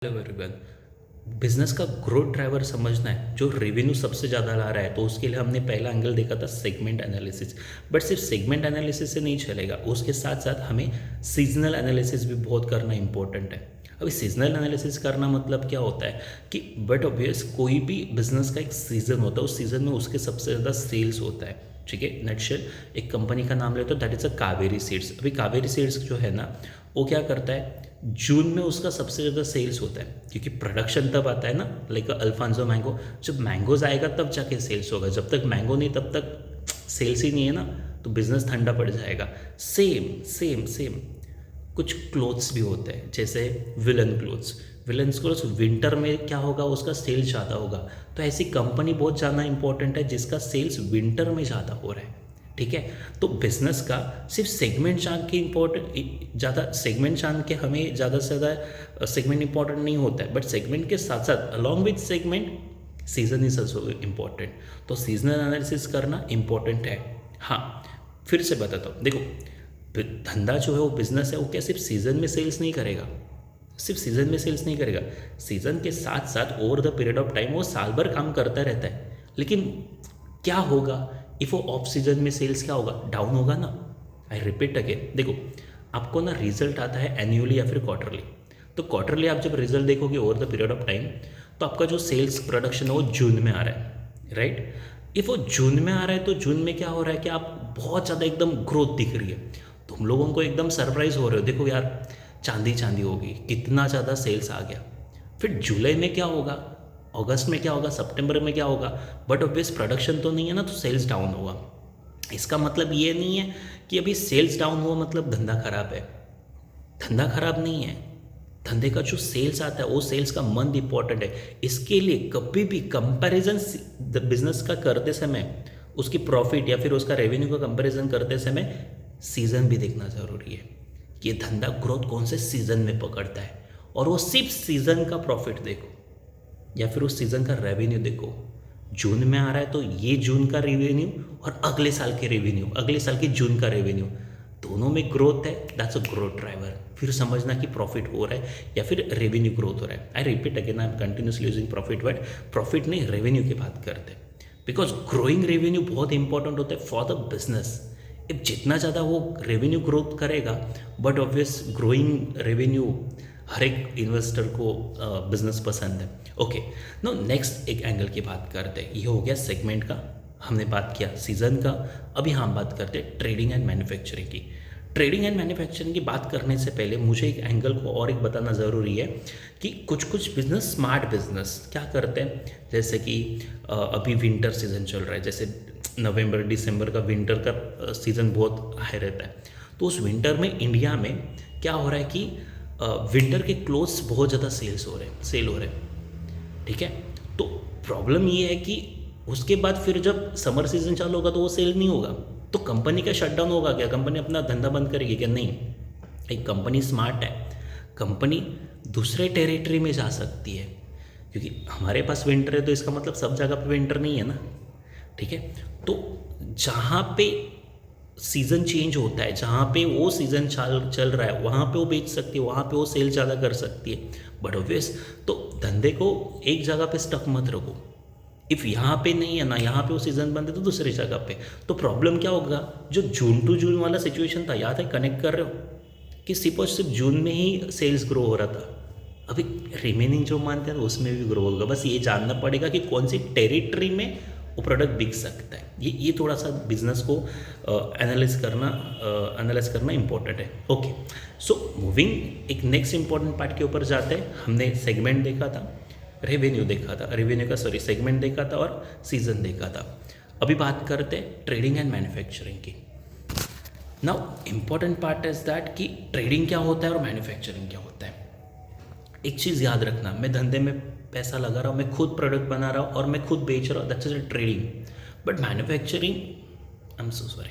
Hello everyone. Business का growth driver समझना है जो रेवेन्यू सबसे ज़्यादा ला रहा है, तो उसके लिए हमने पहला एंगल देखा था सेगमेंट एनालिसिस। बट सिर्फ सेगमेंट एनालिसिस से नहीं चलेगा, उसके साथ साथ हमें सीजनल एनालिसिस भी बहुत करना इंपॉर्टेंट है। अभी सीजनल एनालिसिस करना मतलब क्या होता है कि बट ऑब्वियस कोई भी बिजनेस का एक सीज़न होता है, उस सीज़न में उसके सबसे ज़्यादा सेल्स होता है। ठीक है, नटशेल एक कंपनी का नाम लेते हो, that is a Kaveri seeds. अभी कावेरी सीड्स जो है ना, वो क्या करता है, जून में उसका सबसे ज़्यादा सेल्स होता है क्योंकि प्रोडक्शन तब आता है ना, लाइक अल्फांसो मैंगो। जब मैंगोज आएगा तब जाके सेल्स होगा, जब तक मैंगो नहीं तब तक सेल्स ही नहीं है ना, तो बिजनेस ठंडा पड़ जाएगा। सेम सेम सेम कुछ क्लोथ्स भी होते हैं, जैसे विलन क्लोथ्स विंटर में क्या होगा, उसका सेल्स ज़्यादा होगा। तो ऐसी कंपनी बहुत ज़्यादा इंपॉर्टेंट है जिसका सेल्स विंटर में ज़्यादा हो रहा है। ठीक है, तो बिजनेस का सिर्फ सेगमेंट जान के ज़्यादा सेगमेंट जान के हमें ज़्यादा से ज़्यादा सेगमेंट इंपॉर्टेंट नहीं होता है, बट सेगमेंट के साथ साथ along with segment season is also important. तो सीजनल एनालिसिस करना इम्पॉर्टेंट है। हाँ, फिर से बताता हूँ, देखो धंधा जो है वो बिजनेस है, वो क्या सिर्फ सीजन में सेल्स नहीं करेगा, सिर्फ सीजन में सेल्स नहीं करेगा, सीजन के साथ साथ over the period of time वो साल भर काम करता रहता है। लेकिन क्या होगा इफ़ वो ऑफ सीजन में सेल्स क्या होगा, डाउन होगा ना। आई रिपीट अगेन, देखो आपको ना रिजल्ट आता है एनुअली या फिर क्वार्टरली। तो क्वार्टरली आप जब रिजल्ट देखोगे over the period of time, तो आपका जो सेल्स प्रोडक्शन है वो जून में आ रहा है, राइट। इफ़ वो जून में आ रहा है तो जून में क्या हो रहा है कि आप बहुत ज़्यादा एकदम ग्रोथ दिख रही है, तुम लोगों को एकदम सरप्राइज हो रहे हो, देखो यार चांदी चांदी होगी, कितना ज़्यादा सेल्स आ गया। फिर जुलाई में क्या होगा, अगस्त में क्या होगा, सितंबर में क्या होगा, बट ऑब्वियस प्रोडक्शन तो नहीं है ना, तो सेल्स डाउन होगा। इसका मतलब ये नहीं है कि अभी सेल्स डाउन हुआ मतलब धंधा खराब है, धंधा खराब नहीं है। धंधे का जो सेल्स आता है वो सेल्स का मंथ इंपॉर्टेंट है। इसके लिए कभी भी कंपैरिजन बिजनेस का करते समय, उसकी प्रॉफिट या फिर उसका रेवेन्यू का कंपैरिजन करते समय सीजन भी देखना ज़रूरी है कि ये धंधा ग्रोथ कौन से सीजन में पकड़ता है, और वो सिर्फ सीजन का प्रॉफिट देखो या फिर उस सीज़न का रेवेन्यू देखो। जून में आ रहा है तो ये जून का रेवेन्यू और अगले साल के रेवेन्यू, अगले साल के जून का रेवेन्यू, दोनों में ग्रोथ है, दैट्स अ ग्रोथ ड्राइवर। फिर समझना कि प्रॉफिट हो रहा है या फिर रेवेन्यू ग्रोथ हो रहा है। I repeat again, I am continuously using profit word, profit नहीं रेवेन्यू की बात करते हैं, बिकॉज ग्रोइंग रेवेन्यू बहुत इंपॉर्टेंट होता है फॉर द बिजनेस। इफ जितना ज़्यादा वो रेवेन्यू ग्रोथ करेगा, बट ऑब्वियस ग्रोइंग रेवेन्यू हर एक इन्वेस्टर को बिजनेस पसंद है। ओके, नो नेक्स्ट एक एंगल की बात करते हैं। ये हो गया सेगमेंट का, हमने बात किया सीजन का। अभी हम बात करते हैं ट्रेडिंग एंड मैन्युफैक्चरिंग की। ट्रेडिंग एंड मैन्युफैक्चरिंग की बात करने से पहले मुझे एक एंगल को और एक बताना ज़रूरी है कि कुछ बिजनेस स्मार्ट बिजनेस क्या करते हैं, जैसे कि अभी विंटर सीजन चल रहा है, जैसे नवंबर दिसंबर का विंटर का सीज़न बहुत हाई रहता है। तो उस विंटर में इंडिया में क्या हो रहा है कि विंटर के क्लोथ्स बहुत ज़्यादा सेल हो रहे हैं। ठीक है, तो प्रॉब्लम ये है कि उसके बाद फिर जब समर सीजन चालू होगा तो वो सेल नहीं होगा, तो कंपनी का शटडाउन होगा क्या, कंपनी अपना धंधा बंद करेगी क्या? नहीं। एक कंपनी स्मार्ट है, कंपनी दूसरे टेरिटरी में जा सकती है, क्योंकि हमारे पास विंटर है तो इसका मतलब सब जगह पे विंटर नहीं है ना। ठीक है, तो जहाँ पे सीज़न चेंज होता है, जहाँ पे वो सीज़न चल रहा है वहाँ पे वो बेच सकती है, वहाँ पे वो सेल ज़्यादा कर सकती है। बट ऑब्वियस तो धंधे को एक जगह पे स्टक मत रखो। इफ़ यहाँ पे नहीं है ना, यहाँ पे वो सीज़न बंद है तो दूसरी जगह पे, तो प्रॉब्लम क्या होगा, जो जून टू जून वाला सिचुएशन था, याद है, कनेक्ट कर रहे हो कि सिर्फ और सिर्फ जून में ही सेल्स ग्रो हो रहा था, अभी रिमेनिंग जो मंथ है उसमें भी ग्रो होगा। बस ये जानना पड़ेगा कि कौन सी टेरिटरी में वो प्रोडक्ट बिक सकता है। ये थोड़ा सा बिजनेस को एनालाइज करना इंपॉर्टेंट है। ओके, सो मूविंग एक नेक्स्ट इंपॉर्टेंट पार्ट के ऊपर जाते हैं। हमने सेगमेंट देखा था, सेगमेंट देखा था और सीजन देखा था। अभी बात करते हैं ट्रेडिंग एंड मैन्युफैक्चरिंग की। Now important part is that कि ट्रेडिंग क्या होता है और मैन्युफैक्चरिंग क्या होता है। एक चीज़ याद रखना, मैं धंधे में पैसा लगा रहा हूँ, मैं खुद प्रोडक्ट बना रहा हूँ और मैं खुद बेच रहा हूँ, that's trading. But manufacturing, I am so sorry,